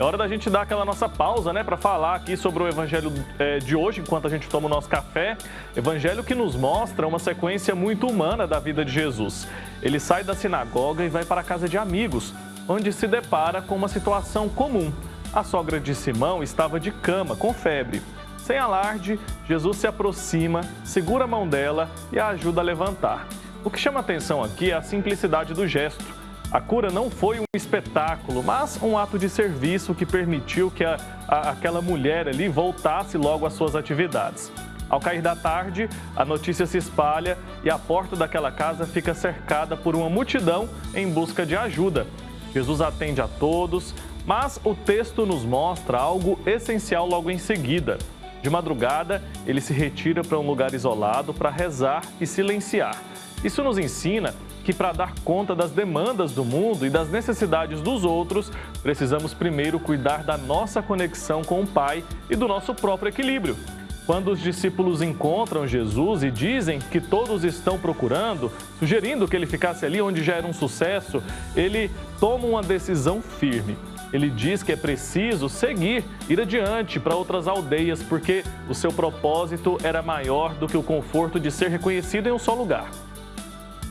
É hora da gente dar aquela nossa pausa, né, para falar aqui sobre o evangelho de hoje, enquanto a gente toma o nosso café. Evangelho que nos mostra uma sequência muito humana da vida de Jesus. Ele sai da sinagoga e vai para a casa de amigos, onde se depara com uma situação comum. A sogra de Simão estava de cama, com febre. Sem alarde, Jesus se aproxima, segura a mão dela e a ajuda a levantar. O que chama atenção aqui é a simplicidade do gesto. A cura não foi um espetáculo, mas um ato de serviço que permitiu que aquela mulher ali voltasse logo às suas atividades. Ao cair da tarde, a notícia se espalha e a porta daquela casa fica cercada por uma multidão em busca de ajuda. Jesus atende a todos, mas o texto nos mostra algo essencial logo em seguida. De madrugada, ele se retira para um lugar isolado para rezar e silenciar. Isso nos ensina que para dar conta das demandas do mundo e das necessidades dos outros, precisamos primeiro cuidar da nossa conexão com o Pai e do nosso próprio equilíbrio. Quando os discípulos encontram Jesus e dizem que todos estão procurando, sugerindo que ele ficasse ali onde já era um sucesso, ele toma uma decisão firme. Ele diz que é preciso seguir, ir adiante para outras aldeias, porque o seu propósito era maior do que o conforto de ser reconhecido em um só lugar.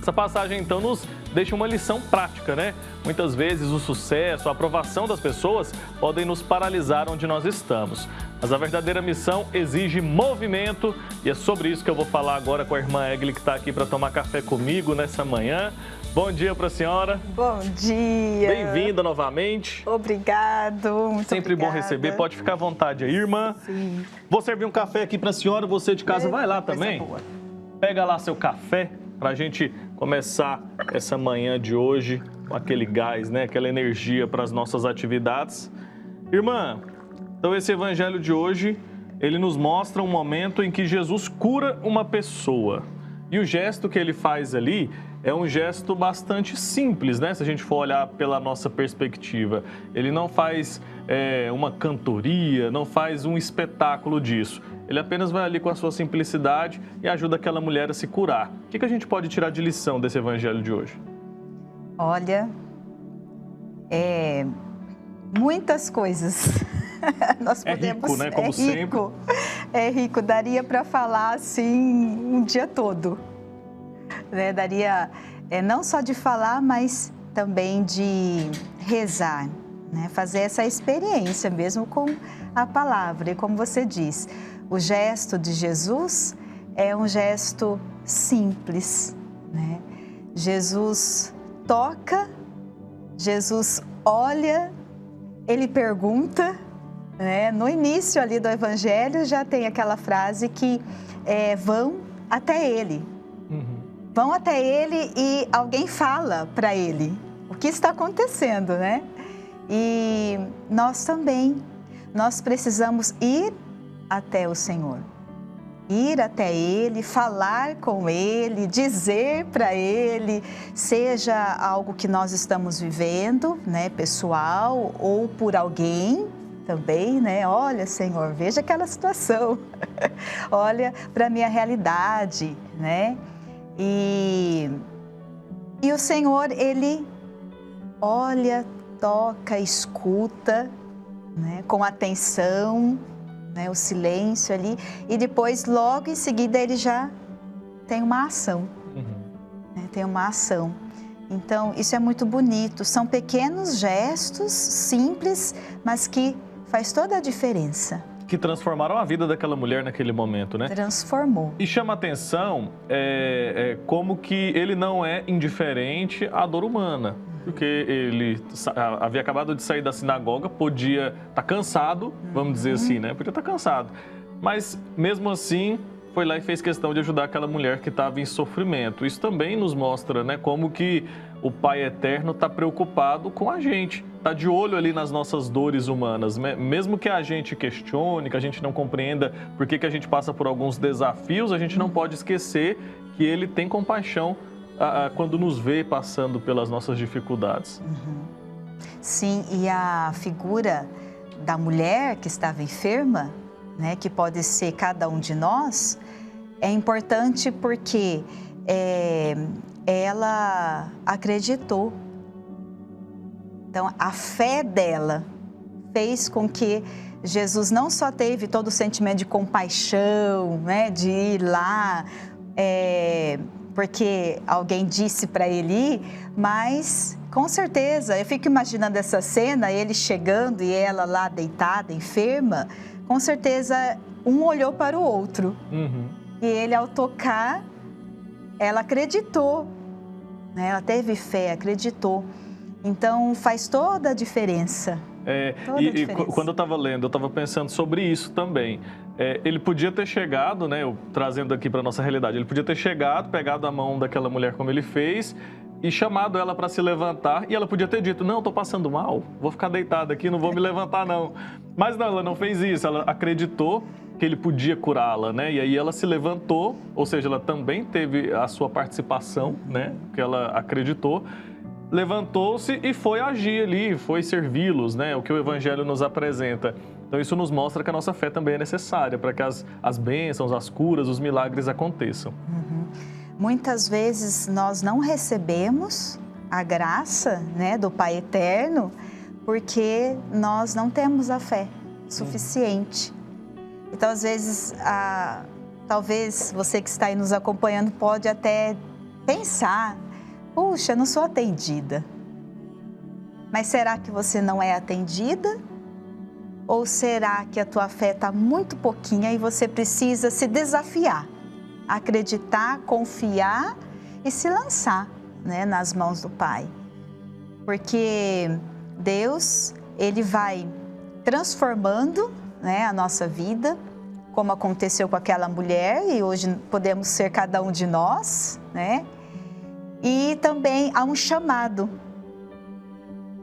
Essa passagem, então, nos deixa uma lição prática, né? Muitas vezes o sucesso, a aprovação das pessoas podem nos paralisar onde nós estamos. Mas a verdadeira missão exige movimento e é sobre isso que eu vou falar agora com a irmã Egli, que está aqui para tomar café comigo nessa manhã. Bom dia para a senhora. Bom dia. Bem-vinda novamente. Obrigado, muito Sempre obrigada. Bom receber. Pode ficar à vontade aí, irmã. Sim. Vou servir um café aqui para a senhora. Você de casa vai lá também. Boa. Pega lá seu café para a gente começar essa manhã de hoje com aquele gás, né? Aquela energia para as nossas atividades. Irmã, então esse evangelho de hoje, ele nos mostra um momento em que Jesus cura uma pessoa. E o gesto que ele faz ali é um gesto bastante simples, né? Se a gente for olhar pela nossa perspectiva. Ele não faz uma cantoria, não faz um espetáculo disso. Ele apenas vai ali com a sua simplicidade e ajuda aquela mulher a se curar. O que a gente pode tirar de lição desse evangelho de hoje? Olha, muitas coisas. Nós podemos, rico, né? Como sempre. É rico, daria para falar assim um dia todo. Né? Daria não só de falar, mas também de rezar, né? Fazer essa experiência mesmo com a palavra. E como você diz, o gesto de Jesus é um gesto simples, né? Jesus toca, Jesus olha, ele pergunta, né? No início ali do Evangelho já tem aquela frase que vão até ele. Vão até ele e alguém fala para ele o que está acontecendo, né? E nós também, nós precisamos ir até o Senhor. Ir até Ele, falar com Ele, dizer para Ele, seja algo que nós estamos vivendo, né, pessoal, ou por alguém também, né? Olha, Senhor, veja aquela situação. Olha para a minha realidade, né? E o Senhor, Ele olha, toca, escuta, né, com atenção, né, o silêncio ali, e depois, logo em seguida, Ele já tem uma ação. Né, tem uma ação. Então, isso é muito bonito. São pequenos gestos, simples, mas que faz toda a diferença. Que transformaram a vida daquela mulher naquele momento, né? Transformou. E chama atenção como que ele não é indiferente à dor humana. Porque ele havia acabado de sair da sinagoga, podia estar cansado, vamos dizer assim, né? Podia estar cansado. Mas, mesmo assim, foi lá e fez questão de ajudar aquela mulher que estava em sofrimento. Isso também nos mostra, né, como que o Pai Eterno está preocupado com a gente, está de olho ali nas nossas dores humanas. Mesmo que a gente questione, que a gente não compreenda por que a gente passa por alguns desafios, a gente não pode esquecer que Ele tem compaixão quando nos vê passando pelas nossas dificuldades. Sim, e a figura da mulher que estava enferma, né, que pode ser cada um de nós, é importante porque ela acreditou. Então, a fé dela fez com que Jesus não só teve todo o sentimento de compaixão, né, de ir lá, porque alguém disse para ele ir, mas com certeza, eu fico imaginando essa cena, ele chegando e ela lá deitada, enferma, com certeza um olhou para o outro. E ele, ao tocar, ela acreditou, né? Ela teve fé, acreditou. Então faz toda a diferença. Quando eu estava lendo, eu estava pensando sobre isso também. Ele podia ter chegado, né, trazendo aqui para a nossa realidade, ele podia ter chegado, pegado a mão daquela mulher como ele fez e chamado ela para se levantar, e ela podia ter dito, não, estou passando mal, vou ficar deitada aqui, não vou me levantar não. Mas não, ela não fez isso, ela acreditou que ele podia curá-la, né? E aí ela se levantou, ou seja, ela também teve a sua participação, né, que ela acreditou, levantou-se e foi agir ali, foi servi-los, né? O que o Evangelho nos apresenta. Então isso nos mostra que a nossa fé também é necessária para que as bênçãos, as curas, os milagres aconteçam. Muitas vezes nós não recebemos a graça, né, do Pai Eterno porque nós não temos a fé suficiente. Então, às vezes, talvez você que está aí nos acompanhando pode até pensar, puxa, não sou atendida. Mas será que você não é atendida? Ou será que a tua fé está muito pouquinha e você precisa se desafiar? Acreditar, confiar e se lançar, né, nas mãos do Pai. Porque Deus, Ele vai transformando, né, a nossa vida, como aconteceu com aquela mulher e hoje podemos ser cada um de nós, né? E também há um chamado.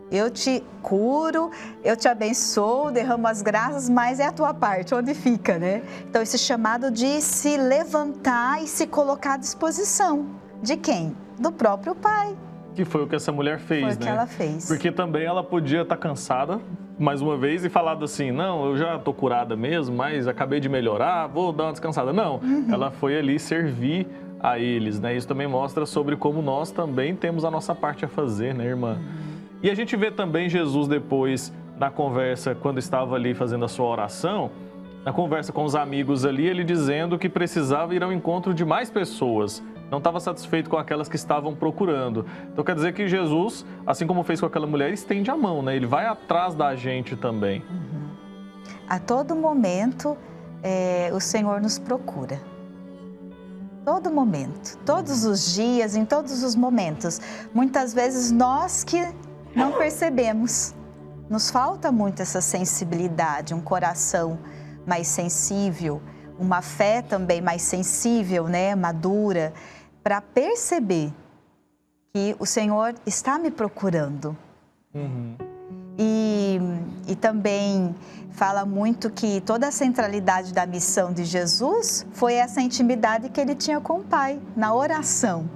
Eu te curo, eu te abençoo, derramo as graças, mas é a tua parte, onde fica, né? Então, esse chamado de se levantar e se colocar à disposição. De quem? Do próprio Pai. Que foi o que essa mulher fez, né? Foi o que ela fez. Porque também ela podia estar cansada, mais uma vez, e falado assim, não, eu já estou curada mesmo, mas acabei de melhorar, vou dar uma descansada. Não, ela foi ali servir a eles, né? Isso também mostra sobre como nós também temos a nossa parte a fazer, né, irmã? E a gente vê também Jesus depois, na conversa, quando estava ali fazendo a sua oração, na conversa com os amigos ali, ele dizendo que precisava ir ao encontro de mais pessoas. Não estava satisfeito com aquelas que estavam procurando. Então quer dizer que Jesus, assim como fez com aquela mulher, estende a mão, né? Ele vai atrás da gente também. A todo momento, o Senhor nos procura. Todo momento, todos os dias, em todos os momentos. Muitas vezes nós que não percebemos. Nos falta muito essa sensibilidade, um coração mais sensível, uma fé também mais sensível, né, madura, para perceber que o Senhor está me procurando. E também fala muito que toda a centralidade da missão de Jesus foi essa intimidade que ele tinha com o Pai, na oração.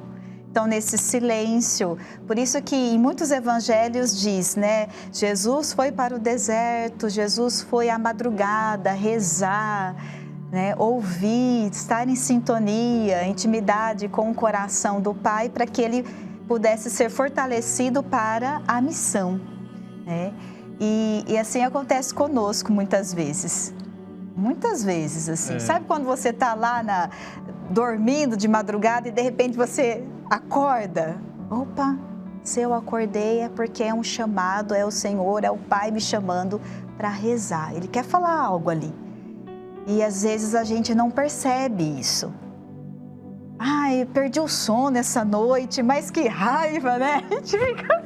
Então, nesse silêncio, por isso que em muitos evangelhos diz, né, Jesus foi para o deserto, Jesus foi à madrugada rezar, né, ouvir, estar em sintonia, intimidade com o coração do Pai, para que ele pudesse ser fortalecido para a missão, né? E assim acontece conosco muitas vezes. Muitas vezes, assim. Sabe quando você está lá dormindo de madrugada e de repente você acorda? Opa, se eu acordei é porque é um chamado, é o Senhor, é o Pai me chamando para rezar. Ele quer falar algo ali. E às vezes a gente não percebe isso. Ai, perdi o sono essa noite, mas que raiva, né? A gente fica...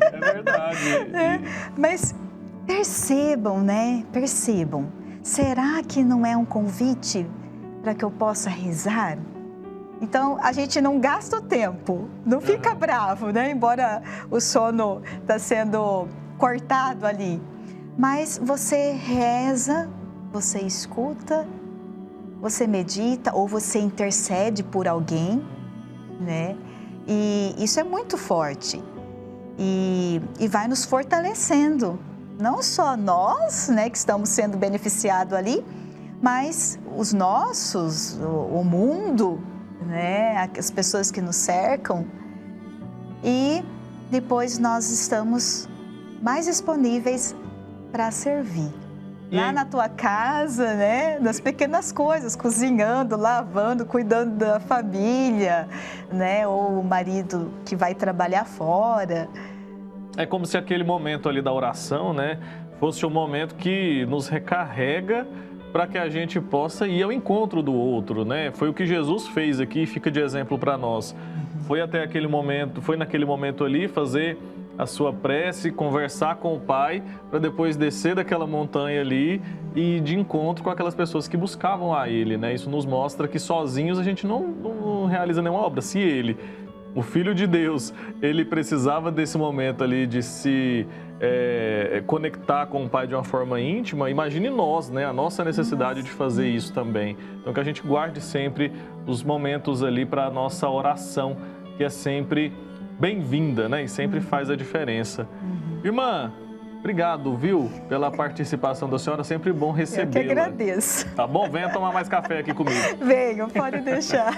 É verdade. Mas percebam, né? Percebam. Será que não é um convite para que eu possa rezar? Então, a gente não gasta o tempo, não fica bravo, né? Embora o sono está sendo cortado ali. Mas você reza, você escuta, você medita ou você intercede por alguém, né? E isso é muito forte. E vai nos fortalecendo. Não só nós, né, que estamos sendo beneficiados ali, mas os nossos, o mundo, né, as pessoas que nos cercam. E depois nós estamos mais disponíveis para servir. Lá na tua casa, né? Das pequenas coisas, cozinhando, lavando, cuidando da família, né? Ou o marido que vai trabalhar fora. É como se aquele momento ali da oração, né? Fosse um momento que nos recarrega para que a gente possa ir ao encontro do outro, né? Foi o que Jesus fez aqui e fica de exemplo para nós. Foi até aquele momento, foi naquele momento ali fazer a sua prece, conversar com o Pai, para depois descer daquela montanha ali e ir de encontro com aquelas pessoas que buscavam a Ele, né? Isso nos mostra que sozinhos a gente não realiza nenhuma obra. Se Ele, o Filho de Deus, Ele precisava desse momento ali de se conectar com o Pai de uma forma íntima, imagine nós, né? A nossa necessidade de fazer isso também. Então que a gente guarde sempre os momentos ali para a nossa oração, que é sempre bem-vinda, né? E sempre faz a diferença. Irmã, obrigado, viu? Pela participação da senhora, sempre bom recebê-la. Eu que agradeço. Tá bom? Venha tomar mais café aqui comigo. Venho, pode deixar.